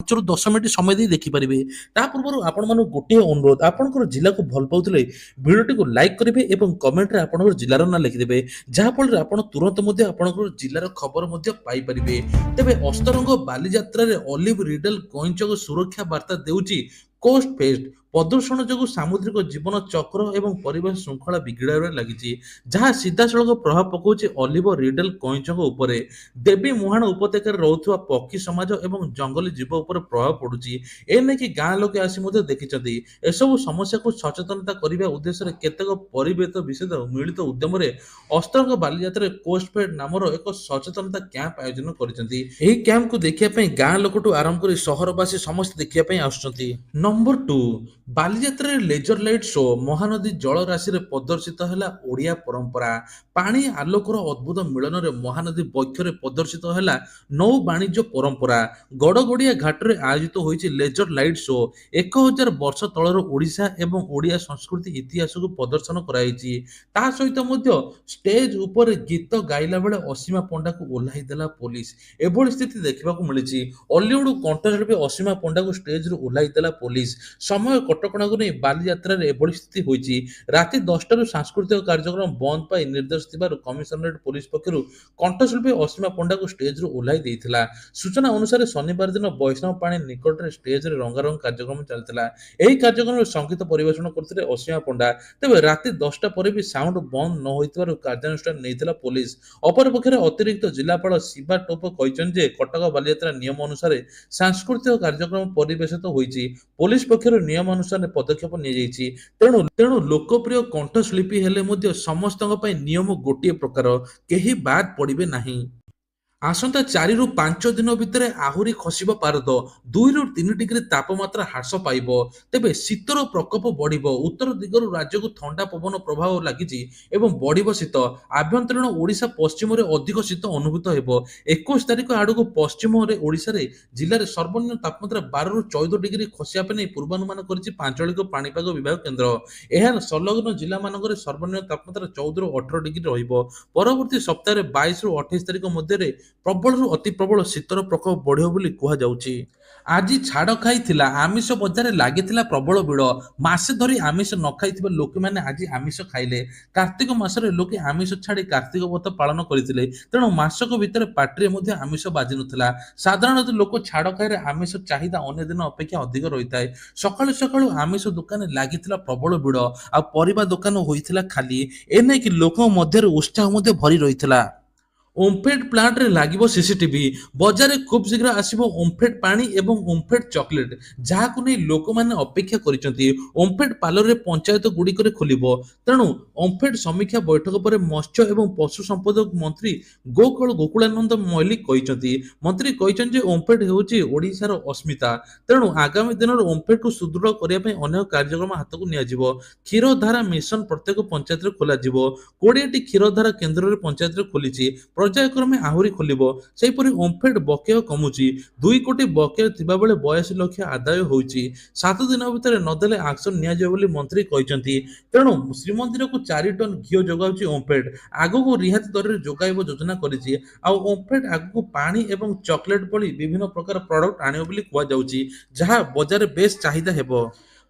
ପାଞ୍ଚରୁ 10 ମିନିଟ୍ ସମୟ ଦେଇ ଦେଖିପାରିବେ। ତା ପୂର୍ବରୁ ଆପଣମାନଙ୍କୁ ଗୋଟିଏ ଅନୁରୋଧ, ଆପଣଙ୍କର ଜିଲ୍ଲାକୁ ଭଲ ପାଉଥିଲେ ଭିଡ଼ିଓଟିକୁ ଲାଇକ୍ କରିବେ ଏବଂ କମେଣ୍ଟରେ ଆପଣଙ୍କର ଜିଲ୍ଲାର ନାଁ ଲେଖିଦେବେ, ଯାହାଫଳରେ ଆପଣ ତୁରନ୍ତ ମଧ୍ୟ ଆପଣଙ୍କର ଜିଲ୍ଲାର ଖବର ମଧ୍ୟ ପାଇପାରିବେ। ତେବେ ଅସ୍ତରଙ୍ଗ ବାଲିଯାତ୍ରାରେ ଅଲିଭ ରିଡେଲ କଇଁଚକୁ ସୁରକ୍ଷା ବାର୍ତ୍ତା ଦେଉଛି କୋଷ୍ଟ ଫେଷ୍ଟ। ପ୍ରଦୂଷଣ ଯୋଗୁଁ ସାମୁଦ୍ରିକ ଜୀବନ ଚକ୍ର ଏବଂ ପରିବେଶ ଶୃଙ୍ଖଳା ବିଗିଡ଼ିବାରେ ଲାଗିଛି, ଯାହା ସିଧାସଳଖ ପ୍ରଭାବ ପକାଉଛି ଅଲିଭ ରିଡେଲ କଇଁଚଙ୍କ ଉପରେ। ଦେବୀ ମୁହାଣ ଉପତ୍ୟକାରେ ରହୁଥିବା ପକ୍ଷୀ ସମାଜ ଏବଂ ଜଙ୍ଗଲୀ ଜୀବ ଉପରେ ପ୍ରଭାବ ପଡୁଛି। ଏନେଇକି ଗାଁ ଲୋକେ ଆସି ମଧ୍ୟ ଦେଖିଛନ୍ତି। ଏସବୁ ସମସ୍ୟାକୁ ସଚେତନତା କରିବା ଉଦ୍ଦେଶ୍ୟରେ କେତେକ ପରିବେଶ ବିଷେଦ ମିଳିତ ଉଦ୍ୟମରେ ଅସ୍ତରଙ୍ଗ ବାଲିଯାତ୍ରାରେ କୋଷ୍ଟ ଫେଷ୍ଟ ନାମର ଏକ ସଚେତନତା କ୍ୟାମ୍ପ ଆୟୋଜନ କରିଛନ୍ତି। ଏହି କ୍ୟାମ୍ପକୁ ଦେଖିବା ପାଇଁ ଗାଁ ଲୋକଠୁ ଆରମ୍ଭ କରି ସହରବାସୀ ସମସ୍ତେ ଦେଖିବା ପାଇଁ ଆସୁଛନ୍ତି। ନମ୍ବର 2, ବାଲିଯାତ୍ରାରେ ଲେଜର ଲାଇଟ୍ ଶୋ। ମହାନଦୀ ଜଳରାଶିରେ ପ୍ରଦର୍ଶିତ ହେଲା ଓଡ଼ିଆ ପରମ୍ପରା। ପାଣି ଆଲୋକର ଅଦ୍ଭୁତ ମିଳନରେ ମହାନଦୀ ବକ୍ଷରେ ପ୍ରଦର୍ଶିତ ହେଲା ନୌ ବାଣିଜ୍ୟ ପରମ୍ପରା। ଗଡ଼ଗଡ଼ିଆ ଘାଟରେ ଆୟୋଜିତ ହୋଇଛି ଲେଜର ଲାଇଟ୍ ଶୋ। 1000 ବର୍ଷ ତଳର ଓଡ଼ିଶା ଏବଂ ଓଡ଼ିଆ ସଂସ୍କୃତି ଇତିହାସକୁ ପ୍ରଦର୍ଶନ କରାଯାଇଛି। ତା ସହିତ ମଧ୍ୟ ଷ୍ଟେଜ ଉପରେ ଗୀତ ଗାଇଲା ବେଳେ ଅସୀମା ପଣ୍ଡାକୁ ଓହ୍ଲାଇ ଦେଲା ପୋଲିସ। ଏଭଳି ସ୍ଥିତି ଦେଖିବାକୁ ମିଳିଛି। ଅଲିଉଡ କଣ୍ଠଶିଳ୍ପୀ ଅସୀମା ପଣ୍ଡାକୁ ଷ୍ଟେଜରୁ ଓହ୍ଲାଇ ଦେଲା ପୋଲିସ। ସମୟ କଟକଣାକୁ ନେଇ ବାଲିଯାତ୍ରାରେ ଏଭଳି ସ୍ଥିତି ହୋଇଛି। ରାତି 10ଟାରୁ ସାଂସ୍କୃତିକ କାର୍ଯ୍ୟକ୍ରମ ବନ୍ଦ ପାଇଁ ନିର୍ଦ୍ଦେଶ ଥିବାରୁ କମିଶନରେଟ ପୋଲିସ ପକ୍ଷରୁ କଣ୍ଠଶିଳ୍ପୀ ଅସୀମା ପଣ୍ଡାକୁ ଷ୍ଟେଜରୁ ଓହ୍ଲାଇ ଦେଇଥିଲା। ସୂଚନା ଅନୁସାରେ ଶନିବାର ଦିନ ବୈଷ୍ଣବ ପାଣି ନିକଟରେ ଷ୍ଟେଜରେ ରଙ୍ଗାରଙ୍ଗ କାର୍ଯ୍ୟକ୍ରମ ଚାଲିଥିଲା। ଏହି କାର୍ଯ୍ୟକ୍ରମରେ ସଙ୍ଗୀତ ପରିବେଷଣ କରୁଥିଲେ ଅସୀମା ପଣ୍ଡା। ତେବେ ରାତି 10ଟା ପରେ ବି ସାଉଣ୍ଡ ବନ୍ଦ ନ ହୋଇଥିବାରୁ କାର୍ଯ୍ୟାନୁଷ୍ଠାନ ନେଇଥିଲା ପୋଲିସ। ଅପରପକ୍ଷରେ ଅତିରିକ୍ତ ଜିଲ୍ଲାପାଳ ଶିବା ଟୋପ କହିଛନ୍ତି ଯେ କଟକ ବାଲିଯାତ୍ରା ନିୟମ ଅନୁସାରେ ସାଂସ୍କୃତିକ କାର୍ଯ୍ୟକ୍ରମ ପରିବେଷିତ ହୋଇଛି। ପୋଲିସ ପକ୍ଷରୁ ନିୟମାନୁସାରେ ପଦକ୍ଷେପ ନିଆଯାଇଛି। ତେଣୁ ଲୋକପ୍ରିୟ କଣ୍ଠଶିଳ୍ପୀ ହେଲେ ମଧ୍ୟ ସମସ୍ତଙ୍କ ପାଇଁ ନିୟମ ଗୋଟିଏ ପ୍ରକାର, କେହି ବାଦ ପଡ଼ିବେ ନାହିଁ। ଆସନ୍ତା 4ରୁ 5 ଦିନ ଭିତରେ ଆହୁରି ଖସିବ ପାରଦ। 2ରୁ 3 ଡିଗ୍ରୀ ତାପମାତ୍ରା ହ୍ରାସ ପାଇବ। ତେବେ ଶୀତର ପ୍ରକୋପ ବଢ଼ିବ। ଉତ୍ତର ଦିଗରୁ ରାଜ୍ୟକୁ ଥଣ୍ଡା ପବନ ପ୍ରବାହ ଲାଗିଛି ଏବଂ ବଢ଼ିବ ଶୀତ। ଆଭ୍ୟନ୍ତରୀଣ ଓଡ଼ିଶା ପଶ୍ଚିମରେ ଅଧିକ ଶୀତ ଅନୁଭୂତ ହେବ। 21 ତାରିଖ ଆଡ଼କୁ ପଶ୍ଚିମରେ ଓଡ଼ିଶାରେ ଜିଲ୍ଲାରେ ସର୍ବନିମ୍ନ ତାପମାତ୍ରା 12ରୁ 14 ଡିଗ୍ରୀ ଖସିବା ପାଇଁ ପୂର୍ବାନୁମାନ କରିଛି ଆଞ୍ଚଳିକ ପାଣିପାଗ ବିଭାଗ କେନ୍ଦ୍ର। ଏହାର ସଂଲଗ୍ନ ଜିଲ୍ଲାମାନଙ୍କରେ ସର୍ବନିମ୍ନ ତାପମାତ୍ରା 14ରୁ 18 ଡିଗ୍ରୀ ରହିବ। ପରବର୍ତ୍ତୀ ସପ୍ତାହରେ 22ରୁ 28 ତାରିଖ ମଧ୍ୟରେ ପ୍ରବଳରୁ ଅତି ପ୍ରବଳ ଶୀତର ପ୍ରକୋପ ବଢ଼ିବ ବୋଲି କୁହାଯାଉଛି। ଆଜି ଛାଡ଼ ଖାଇଥିଲା, ଆମିଷ ବଜାରରେ ଲାଗିଥିଲା ପ୍ରବଳ ଭିଡ଼। ମାସେ ଧରି ଆମିଷ ନ ଖାଇଥିବା ଲୋକମାନେ ଆଜି ଆମିଷ ଖାଇଲେ। କାର୍ତ୍ତିକ ମାସରେ ଲୋକେ ଆମିଷ ଛାଡ଼ି କାର୍ତ୍ତିକ ବ୍ରତ ପାଳନ କରିଥିଲେ। ତେଣୁ ମାସକ ଭିତରେ ପାଟିରେ ମଧ୍ୟ ଆମିଷ ବାଜି ନଥିଲା। ସାଧାରଣତଃ ଲୋକ ଛାଡ଼ ଖାଇରେ ଆମିଷ ଚାହିଦା ଅନ୍ୟ ଦିନ ଅପେକ୍ଷା ଅଧିକ ରହିଥାଏ। ସକାଳୁ ସକାଳୁ ଆମିଷ ଦୋକାନରେ ଲାଗିଥିଲା ପ୍ରବଳ ଭିଡ଼, ଆଉ ପରିବା ଦୋକାନ ହୋଇଥିଲା ଖାଲି। ଏନେଇକି ଲୋକଙ୍କ ମଧ୍ୟରେ ଉତ୍ସାହ ମଧ୍ୟ ଭରି ରହିଥିଲା। ଓମଫେଡ୍ ପ୍ଲାଣ୍ଟରେ ଲାଗିବ ସିସିଟିଭି। ବଜାରରେ ଖୁବ୍ ଶୀଘ୍ର ଆସିବ ଓମଫେଡ୍ ପାଣି ଏବଂ ଓମଫେଡ୍ ଚକୋଲେଟ୍, ଯାହାକୁ ନେଇ ଲୋକମାନେ ଅପେକ୍ଷା କରିଛନ୍ତି। ଓମଫେଡ୍ ପାର୍ଲରରେ ପଞ୍ଚାୟତ ଗୁଡ଼ିକରେ ଖୋଲିବ। ତେଣୁ ଓମଫେଡ୍ ସମୀକ୍ଷା ବୈଠକ ପରେ ମତ୍ସ୍ୟ ଏବଂ ପଶୁ ସମ୍ପଦ ମନ୍ତ୍ରୀ ଗୋକୁଳାନନ୍ଦ ମଲ୍ଲିକ କହିଛନ୍ତି। ମନ୍ତ୍ରୀ କହିଛନ୍ତି ଯେ ଓମଫେଡ୍ ହେଉଛି ଓଡ଼ିଶାର ଅସ୍ମିତା। ତେଣୁ ଆଗାମୀ ଦିନରେ ଓମଫେଡ୍କୁ ସୁଦୃଢ଼ କରିବା ପାଇଁ ଅନେକ କାର୍ଯ୍ୟକ୍ରମ ହାତକୁ ନିଆଯିବ। କ୍ଷୀରଧାରା ମିଶନ ପ୍ରତ୍ୟେକ ପଞ୍ଚାୟତରେ ଖୋଲାଯିବ। 20ଟି କ୍ଷୀରଧାରା କେନ୍ଦ୍ରରେ ପଞ୍ଚାୟତରେ ଖୋଲିଛି, ପର୍ଯ୍ୟାୟକ୍ରମେ ଆହୁରି ଖୋଲିବ। ସେହିପରି ଓମଫେଡ୍ ବକେୟ କମୁଛି। 2 କୋଟି ବକେୟ ଥିବାବେଳେ 82 ଲକ୍ଷ ଆଦାୟ ହୋଇଛି। 7 ଦିନ ଭିତରେ ନଦେଲେ ଆକ୍ସନ ନିଆଯିବ ବୋଲି ମନ୍ତ୍ରୀ କହିଛନ୍ତି। ତେଣୁ ଶ୍ରୀମନ୍ଦିରକୁ 4 ଟନ୍ ଘିଅ ଯୋଗାଉଛି ଓମଫେଡ୍। ଆଗକୁ ରିହାତି ଦରରେ ଯୋଗାଇବ ଯୋଜନା କରିଛି। ଆଉ ଓମଫେଡ୍ ଆଗକୁ ପାଣି ଏବଂ ଚକୋଲେଟ୍ ଭଳି ବିଭିନ୍ନ ପ୍ରକାର ପ୍ରଡକ୍ଟ ଆଣିବ ବୋଲି କୁହାଯାଉଛି, ଯାହା ବଜାରରେ ବେଶ୍ ଚାହିଦା ହେବ।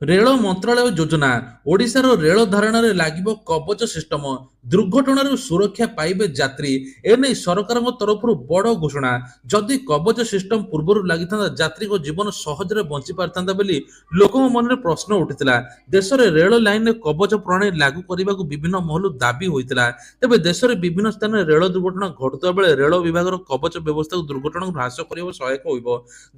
ରେଳ ମନ୍ତ୍ରାଳୟ ଯୋଜନା। ଓଡ଼ିଶାର ରେଳ ଧାରଣାରେ ଲାଗିବ କବଚ ସିଷ୍ଟମ। ଦୁର୍ଘଟଣାରୁ ସୁରକ୍ଷା ପାଇବେ ଯାତ୍ରୀ। ଏନେଇ ସରକାରଙ୍କ ତରଫରୁ ବଡ଼ ଘୋଷଣା। ଯଦି କବଚ ସିଷ୍ଟମ ପୂର୍ବରୁ ଲାଗିଥାନ୍ତା, ଯାତ୍ରୀଙ୍କ ଜୀବନ ସହଜରେ ବଞ୍ଚି ପାରିଥାନ୍ତା ବୋଲି ଲୋକଙ୍କ ମନରେ ପ୍ରଶ୍ନ ଉଠିଥିଲା। ଦେଶରେ ରେଳ ଲାଇନରେ କବଚ ପ୍ରଣାଳୀ ଲାଗୁ କରିବାକୁ ବିଭିନ୍ନ ମହଲରୁ ଦାବି ହୋଇଥିଲା। ତେବେ ଦେଶରେ ବିଭିନ୍ନ ସ୍ଥାନରେ ରେଳ ଦୁର୍ଘଟଣା ଘଟୁଥିବା ବେଳେ ରେଳ ବିଭାଗର କବଚ ବ୍ୟବସ୍ଥାକୁ ଦୁର୍ଘଟଣାକୁ ହ୍ରାସ କରିବାକୁ ସହାୟକ ହୋଇବ।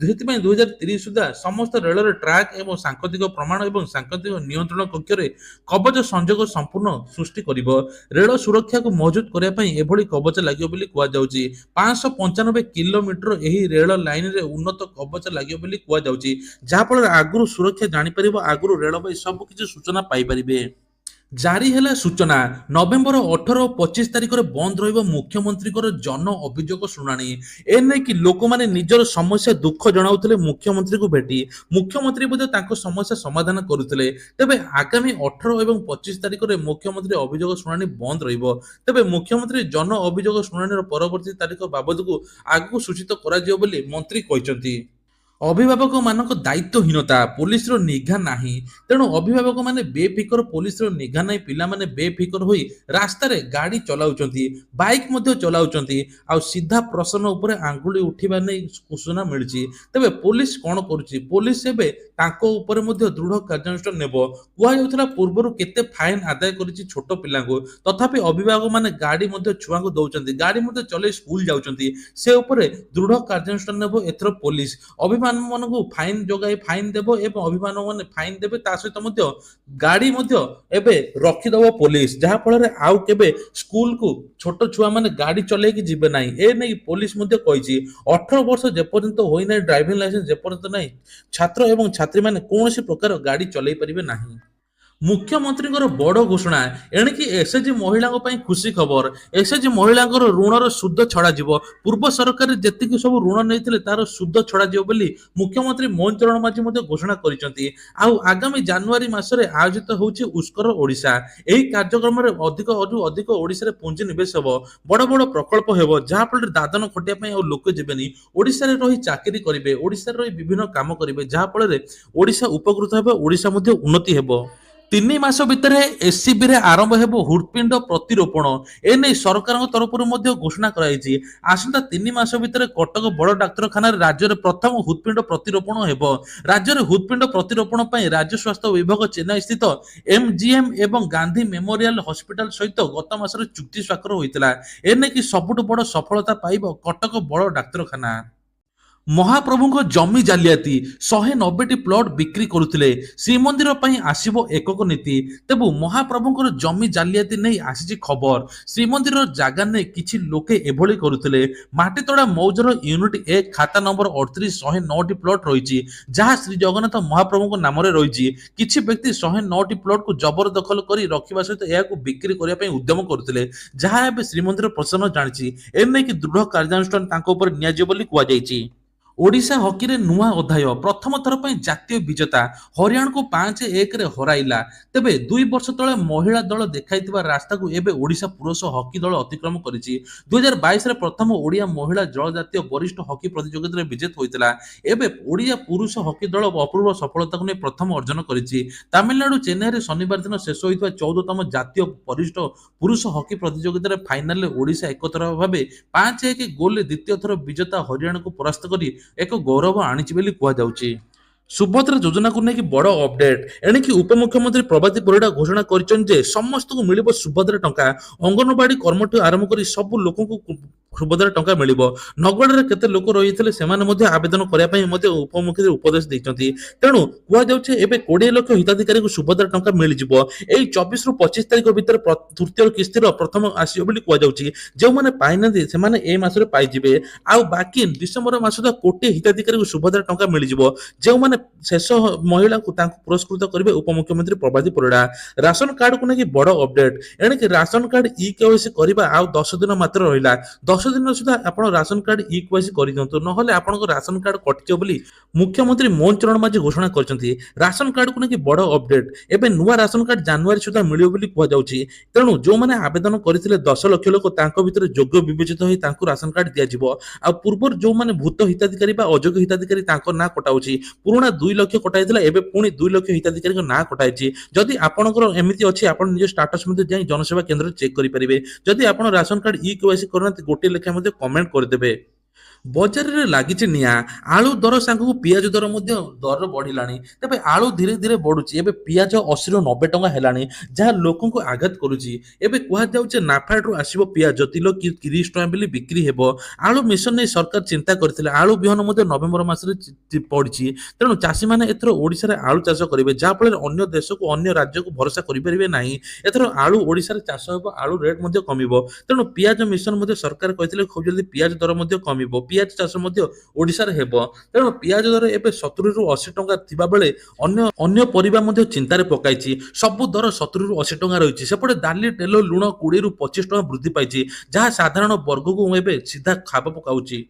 ସେଥିପାଇଁ 2030 ସୁଦ୍ଧା ସମସ୍ତ ରେଳରେ ଟ୍ରାକ୍ ଏବଂ ସାଙ୍କେତିକ ପ୍ରମାଣ ଏବଂ ସାଙ୍କେତିକ ନିୟନ୍ତ୍ରଣ କକ୍ଷରେ କବଚ ସଂଯୋଗ ସମ୍ପୂର୍ଣ୍ଣ ସୃଷ୍ଟି କରିବ। ରେଳ ସୁରକ୍ଷାକୁ ମଜବୁତ କରିବା ପାଇଁ ଏଭଳି କବଚ ଲାଗିବ ବୋଲି କୁହାଯାଉଛି। 595 କିଲୋମିଟର ଏହି ରେଳ ଲାଇନରେ ଉନ୍ନତ କବଚ ଲାଗିବ ବୋଲି କୁହାଯାଉଛି, ଯାହାଫଳରେ ଆଗରୁ ସୁରକ୍ଷା ଜାଣିପାରିବ, ଆଗରୁ ରେଳବାଇ ସବୁ କିଛି ସୂଚନା ପାଇପାରିବେ। ଜାରି ହେଲା ସୂଚନା। ନଭେମ୍ବର 18 ଓ 25 ତାରିଖରେ ବନ୍ଦ ରହିବ ମୁଖ୍ୟମନ୍ତ୍ରୀଙ୍କର ଜନ ଅଭିଯୋଗ ଶୁଣାଣି। ଏନେଇକି ଲୋକମାନେ ନିଜର ସମସ୍ୟା ଦୁଃଖ ଜଣାଉଥିଲେ ମୁଖ୍ୟମନ୍ତ୍ରୀଙ୍କୁ ଭେଟି। ମୁଖ୍ୟମନ୍ତ୍ରୀ ମଧ୍ୟ ତାଙ୍କ ସମସ୍ୟା ସମାଧାନ କରୁଥିଲେ। ତେବେ ଆଗାମୀ 18 ଏବଂ 25 ତାରିଖରେ ମୁଖ୍ୟମନ୍ତ୍ରୀ ଅଭିଯୋଗ ଶୁଣାଣି ବନ୍ଦ ରହିବ। ତେବେ ମୁଖ୍ୟମନ୍ତ୍ରୀ ଜନ ଅଭିଯୋଗ ଶୁଣାଣିର ପରବର୍ତ୍ତୀ ତାରିଖ ବାବଦକୁ ଆଗକୁ ସୂଚିତ କରାଯିବ ବୋଲି ମନ୍ତ୍ରୀ କହିଛନ୍ତି। ଅଭିଭାବକମାନଙ୍କ ଦାୟିତ୍ୱହୀନତା, ପୋଲିସର ନିଘା ନାହିଁ। ତେଣୁ ଅଭିଭାବକମାନେ ବେଫିକର, ପୋଲିସର ନିଘା ନାହିଁ। ପିଲାମାନେ ବେଫିକର ହୋଇ ରାସ୍ତାରେ ଗାଡ଼ି ଚଲାଉଛନ୍ତି, ବାଇକ୍ ମଧ୍ୟ ଚଲାଉଛନ୍ତି। ଆଉ ସିଧା ପ୍ରଶ୍ନ ଉପରେ ଆଙ୍ଗୁଳି ଉଠିବା ନେଇ ସୂଚନା ମିଳିଛି। ତେବେ ପୋଲିସ କ'ଣ କରୁଛି? ପୋଲିସ ଏବେ ତାଙ୍କ ଉପରେ ମଧ୍ୟ ଦୃଢ଼ କାର୍ଯ୍ୟାନୁଷ୍ଠାନ ନେବ। କୁହାଯାଉଥିଲା ପୂର୍ବରୁ କେତେ ଫାଇନ୍ ଆଦାୟ କରିଛି ଛୋଟ ପିଲାଙ୍କୁ। ତଥାପି ଅଭିଭାବକମାନେ ଗାଡ଼ି ମଧ୍ୟ ଛୁଆଙ୍କୁ ଦଉଛନ୍ତି, ଗାଡ଼ି ମଧ୍ୟ ଚଲେଇ ସ୍କୁଲ ଯାଉଛନ୍ତି। ସେ ଉପରେ ଦୃଢ଼ କାର୍ଯ୍ୟାନୁଷ୍ଠାନ ନେବ ଏଥର ପୋଲିସ। ଅଭିଭାବକମାନଙ୍କୁ ଫାଇନ୍ ଯୋଗାଇ ଫାଇନ୍ ଦେବ ଏବଂ ଅଭିଭାବକମାନେ ଫାଇନ୍ ଦେବେ, ତା ସହିତ ମଧ୍ୟ ଗାଡ଼ି ମଧ୍ୟ ଏବେ ରଖିଦେବ ପୋଲିସ, ଯାହାଫଳରେ ଆଉ କେବେ ସ୍କୁଲକୁ ଛୋଟ ଛୁଆମାନେ ଗାଡ଼ି ଚଲେଇକି ଯିବେ ନାହିଁ। ଏ ନେଇ ପୋଲିସ ମଧ୍ୟ କହିଛି 18 ବର୍ଷ ଯେପର୍ଯ୍ୟନ୍ତ ହୋଇନାହିଁ, ଡ୍ରାଇଭିଂ ଲାଇସେନ୍ସ ଯେପର୍ଯ୍ୟନ୍ତ ନାହିଁ, ଛାତ୍ର ଏବଂ ଛାତ୍ରୀମାନେ କୌଣସି ପ୍ରକାର ଗାଡ଼ି ଚଲେଇ ପାରିବେ ନାହିଁ। ମୁଖ୍ୟମନ୍ତ୍ରୀଙ୍କର ବଡ଼ ଘୋଷଣା, ଏଣିକି ଏସ୍ଏଚ୍ଜି ମହିଳାଙ୍କ ପାଇଁ ଖୁସି ଖବର। ଏସ୍ଏଚ୍ଜି ମହିଳାଙ୍କର ଋଣର ସୁଧ ଛଡ଼ାଯିବ। ପୂର୍ବ ସରକାର ଯେତିକି ସବୁ ଋଣ ନେଇଥିଲେ ତାର ସୁଧ ଛଡ଼ାଯିବ ବୋଲି ମୁଖ୍ୟମନ୍ତ୍ରୀ ମୋହନ ଚରଣ ମାଝୀ ମଧ୍ୟ ଘୋଷଣା କରିଛନ୍ତି। ଆଉ ଆଗାମୀ ଜାନୁଆରୀ ମାସରେ ଆୟୋଜିତ ହେଉଛି ଉତ୍କର ଓଡ଼ିଶା। ଏହି କାର୍ଯ୍ୟକ୍ରମରେ ଅଧିକରୁ ଅଧିକ ଓଡ଼ିଶାରେ ପୁଞ୍ଜି ନିବେଶ ହେବ, ବଡ଼ ବଡ଼ ପ୍ରକଳ୍ପ ହେବ, ଯାହାଫଳରେ ଦାଦନ ଖଟିବା ପାଇଁ ଆଉ ଲୋକ ଯିବେନି। ଓଡ଼ିଶାରେ ରହି ଚାକିରି କରିବେ, ଓଡ଼ିଶାରେ ରହି ବିଭିନ୍ନ କାମ କରିବେ, ଯାହାଫଳରେ ଓଡ଼ିଶା ଉପକୃତ ହେବ, ଓଡ଼ିଶା ମଧ୍ୟ ଉନ୍ନତି ହେବ। 3 ମାସ ଭିତରେ ଏସ୍ସିବିରେ ଆରମ୍ଭ ହେବ ହୃତ୍ପିଣ୍ଡ ପ୍ରତିରୋପଣ। ଏନେଇ ସରକାରଙ୍କ ତରଫରୁ ମଧ୍ୟ ଘୋଷଣା କରାଯାଇଛି। ଆସନ୍ତା 3 ମାସ ଭିତରେ କଟକ ବଡ଼ ଡାକ୍ତରଖାନାରେ ରାଜ୍ୟରେ ପ୍ରଥମ ହୃତ୍ପିଣ୍ଡ ପ୍ରତିରୋପଣ ହେବ। ରାଜ୍ୟରେ ହୃତ୍ପିଣ୍ଡ ପ୍ରତିରୋପଣ ପାଇଁ ରାଜ୍ୟ ସ୍ୱାସ୍ଥ୍ୟ ବିଭାଗ ଚେନ୍ନାଇ ସ୍ଥିତ ଏମ୍ଜିଏମ୍ ଏବଂ ଗାନ୍ଧୀ ମେମୋରିଆଲ ହସ୍ପିଟାଲ ସହିତ ଗତ ମାସରେ ଚୁକ୍ତି ସ୍ୱାକ୍ଷର ହୋଇଥିଲା। ଏନେଇକି ସବୁଠୁ ବଡ଼ ସଫଳତା ପାଇବ କଟକ ବଡ଼ ଡାକ୍ତରଖାନା। ମହାପ୍ରଭୁଙ୍କ ଜମି ଜାଲିଆତି, 190ଟି ପ୍ଲଟ ବିକ୍ରି କରୁଥିଲେ। ଶ୍ରୀମନ୍ଦିର ପାଇଁ ଆସିବ ଏକକ ନୀତି। ତେବେ ମହାପ୍ରଭୁଙ୍କର ଜମି ଜାଲିଆତି ନେଇ ଆସିଛି ଖବର। ଶ୍ରୀମନ୍ଦିରର ଜାଗା ନେଇ କିଛି ଲୋକେ ଏଭଳି କରୁଥିଲେ। ମାଟିତଡ଼ା ମୌଜାର ୟୁନିଟ୍ 1 ଖାତା ନମ୍ବର 38 109ଟି ପ୍ଲଟ ରହିଛି, ଯାହା ଶ୍ରୀ ଜଗନ୍ନାଥ ମହାପ୍ରଭୁଙ୍କ ନାମରେ ରହିଛି। କିଛି ବ୍ୟକ୍ତି 109ଟି ପ୍ଲଟକୁ ଜବରଦଖଲ କରି ରଖିବା ସହିତ ଏହାକୁ ବିକ୍ରି କରିବା ପାଇଁ ଉଦ୍ୟମ କରୁଥିଲେ, ଯାହା ଏବେ ଶ୍ରୀମନ୍ଦିର ପ୍ରଶାସନ ଜାଣିଛି। ଏନେଇକି ଦୃଢ଼ କାର୍ଯ୍ୟାନୁଷ୍ଠାନ ତାଙ୍କ ଉପରେ ନିଆଯିବ ବୋଲି କୁହାଯାଇଛି। ଓଡ଼ିଶା ହକିରେ ନୂଆ ଅଧ୍ୟାୟ, ପ୍ରଥମ ଥର ପାଇଁ ଜାତୀୟ ବିଜେତା ହରିୟାଣାକୁ 5-1ରେ ହରାଇଲା। ତେବେ 2 ବର୍ଷ ତଳେ ମହିଳା ଦଳ ଦେଖାଇଥିବା ରାସ୍ତାକୁ ଏବେ ଓଡ଼ିଶା ପୁରୁଷ ହକି ଦଳ ଅତିକ୍ରମ କରିଛି। 2022ରେ ପ୍ରଥମ ଓଡ଼ିଆ ମହିଳା ଜଳଜାତୀୟ ବରିଷ୍ଠ ହକି ପ୍ରତିଯୋଗିତାରେ ବିଜେତା ହୋଇଥିଲା। ଏବେ ଓଡ଼ିଆ ପୁରୁଷ ହକି ଦଳ ଅପୂର୍ବ ସଫଳତାକୁ ନେଇ ପ୍ରଥମ ଅର୍ଜନ କରିଛି। ତାମିଲନାଡୁ ଚେନ୍ନାଇରେ ଶନିବାର ଦିନ ଶେଷ ହୋଇଥିବା 14ତମ ଜାତୀୟ ବରିଷ୍ଠ ପୁରୁଷ ହକି ପ୍ରତିଯୋଗିତାରେ ଫାଇନାଲରେ ଓଡ଼ିଶା ଏକତରଫା ଭାବେ 5-1 ଗୋଲରେ ଦ୍ୱିତୀୟ ଥର ବିଜେତା ହରିୟାଣାକୁ ପରାସ୍ତ କରି ଏକ ଗୌରବ ଆଣିଛି ବୋଲି କୁହାଯାଉଛି। ସୁଭଦ୍ରା ଯୋଜନାକୁ ନେଇକି ବଡ଼ ଅପଡେଟ୍, ଏଣିକି ଉପମୁଖ୍ୟମନ୍ତ୍ରୀ ପ୍ରଭାତୀ ପରିଡ଼ା ଘୋଷଣା କରିଛନ୍ତି ଯେ ସମସ୍ତଙ୍କୁ ମିଳିବ ସୁଭଦ୍ରା ଟଙ୍କା। ଅଙ୍ଗନବାଡ଼ି କର୍ମଠୁ ଆରମ୍ଭ କରି ସବୁ ଲୋକଙ୍କୁ ସୁଭଦ୍ରା ଟଙ୍କା ମିଳିବ। ନଗଡ଼ରେ କେତେ ଲୋକ ରହିଥିଲେ ସେମାନେ ମଧ୍ୟ ଆବେଦନ କରିବା ପାଇଁ ମଧ୍ୟ ଉପମୁଖ୍ୟମନ୍ତ୍ରୀ ଉପଦେଶ ଦେଇଛନ୍ତି। ତେଣୁ କୁହାଯାଉଛି ଏବେ 20 ଲକ୍ଷ ହିତାଧିକାରୀଙ୍କୁ ସୁଭଦ୍ରା ଟଙ୍କା ମିଳିଯିବ। ଏଇ 24ରୁ 25 ତାରିଖ ଭିତରେ ତୃତୀୟ କିସ୍ତିର ପ୍ରଥମ ଆସିବ ବୋଲି କୁହାଯାଉଛି। ଯେଉଁମାନେ ପାଇନାହାନ୍ତି ସେମାନେ ଏ ମାସରେ ପାଇଯିବେ। ଆଉ ବାକି ଡିସେମ୍ବର ମାସ ସୁଦ୍ଧା 1 ହିତାଧିକାରୀଙ୍କୁ ସୁଭଦ୍ରା ଟଙ୍କା ମିଳିଯିବ। ଯେଉଁମାନେ ଶେଷ ମହିଳାଙ୍କୁ ତାଙ୍କୁ ପୁରସ୍କୃତ କରିବେ ଉପମୁଖ୍ୟମନ୍ତ୍ରୀ ପ୍ରଭାତୀ ପରିଡ଼ା। ରାସନ କାର୍ଡକୁ ନେଇକି ବଡ଼ ଅପଡେଟ୍, ଏଣିକି ରାସନ କାର୍ଡ ଇ-କେୱାଇସି କରିବା ଆଉ 10 ଦିନ ମାତ୍ର ରହିଲା। 10 ଦିନ ସୁଦ୍ଧା ଆପଣ ରାସନ କାର୍ଡ ଇ-କେୱାଇସି କରିଦିଅନ୍ତୁ, ନହେଲେ ଆପଣଙ୍କ ରାସନ କାର୍ଡ କଟିଯିବ ବୋଲି ମୁଖ୍ୟମନ୍ତ୍ରୀ ମୋହନ ଚରଣ ମାଝୀ ଘୋଷଣା କରିଛନ୍ତି। ରାସନ କାର୍ଡକୁ ନେଇକି ବଡ଼ ଅପଡେଟ୍, ଏବେ ନୂଆ ରାସନ କାର୍ଡ ଜାନୁଆରୀ ସୁଦ୍ଧା ମିଳିବ ବୋଲି କୁହାଯାଉଛି। ତେଣୁ ଯେଉଁମାନେ ଆବେଦନ କରିଥିଲେ 10 ଲକ୍ଷ ଲୋକ, ତାଙ୍କ ଭିତରେ ଯୋଗ୍ୟ ବିବେଚିତ ହୋଇ ତାଙ୍କୁ ରାସନ କାର୍ଡ ଦିଆଯିବ। ଆଉ ପୂର୍ବରୁ ଯେଉଁମାନେ ଭୂତ ହିତାଧିକାରୀ ବା ଅଯୋଗ୍ୟ ହିତାଧିକାରୀ ତାଙ୍କ ନାଁ କଟାଉଛି। ପୁରୁଣା 2 ଲକ୍ଷ କଟାଇଥିଲା, ଏବେ ପୁଣି 2 ଲକ୍ଷ ହିତାଧିକାରୀଙ୍କ ନାଁ କଟାଇଛି। ଯଦି ଆପଣଙ୍କର ଏମିତି ଅଛି, ଆପଣ ନିଜ ଷ୍ଟାଟସ ମଧ୍ୟ ଯାଇ ଜନସେବା କେନ୍ଦ୍ରରେ ଚେକ୍ କରିପାରିବେ। ଯଦି ଆପଣ ରାସନ କାର୍ଡ ଇ-କେୱାଇସି କରିନାହାନ୍ତି, 1 ଲେଖାଏଁ ମଧ୍ୟ କମେଣ୍ଟ କରିଦେବେ। ବଜାରରେ ଲାଗିଛି ନିଆଁ, ଆଳୁ ଦର ସାଙ୍ଗକୁ ପିଆଜ ଦର ମଧ୍ୟ ଦର ବଢିଲାଣି। ତେବେ ଆଳୁ ଧୀରେ ଧୀରେ ବଢୁଛି, ଏବେ ପିଆଜ 80ରୁ 90 ଟଙ୍କା ହେଲାଣି, ଯାହା ଲୋକଙ୍କୁ ଆଘାତ କରୁଛି। ଏବେ କୁହାଯାଉଛି ନାଫାଡରୁ ଆସିବ ପିଆଜ କିଲୋ 30 ଟଙ୍କା ବୋଲି ବିକ୍ରି ହେବ। ଆଳୁ ମିଶନ ନେଇ ସରକାର ଚିନ୍ତା କରିଥିଲେ। ଆଳୁ ବିହନ ମଧ୍ୟ ନଭେମ୍ବର ମାସରେ ପଡିଛି। ତେଣୁ ଚାଷୀମାନେ ଏଥର ଓଡ଼ିଶାରେ ଆଳୁ ଚାଷ କରିବେ, ଯାହାଫଳରେ ଅନ୍ୟ ଦେଶକୁ ଅନ୍ୟ ରାଜ୍ୟକୁ ଭରସା କରିପାରିବେ ନାହିଁ। ଏଥର ଆଳୁ ଓଡ଼ିଶାରେ ଚାଷ ହେବ, ଆଳୁ ରେଟ୍ ମଧ୍ୟ କମିବ। ତେଣୁ ପିଆଜ ମିଶନ ମଧ୍ୟ ସରକାର କହିଥିଲେ ଖୁବ୍ ଜଲ୍ଦି ପିଆଜ ଦର ମଧ୍ୟ କମିବ, ପିଆଜ ଚାଷ ମଧ୍ୟ ଓଡ଼ିଶାରେ ହେବ। ତେଣୁ ପିଆଜ ଦର ଏବେ 70ରୁ 80 ଟଙ୍କା ଥିବା ବେଳେ ଅନ୍ୟ ପରିବା ମଧ୍ୟ ଚିନ୍ତାରେ ପକାଇଛି। ସବୁ ଦର 70ରୁ 80 ଟଙ୍କା ରହିଛି। ସେପଟେ ଡାଲି, ତେଲ, ଲୁଣ 20ରୁ 25 ଟଙ୍କା ବୃଦ୍ଧି ପାଇଛି, ଯାହା ସାଧାରଣ ବର୍ଗକୁ ଏବେ ସିଧା ଖାପ ପକାଉଛି।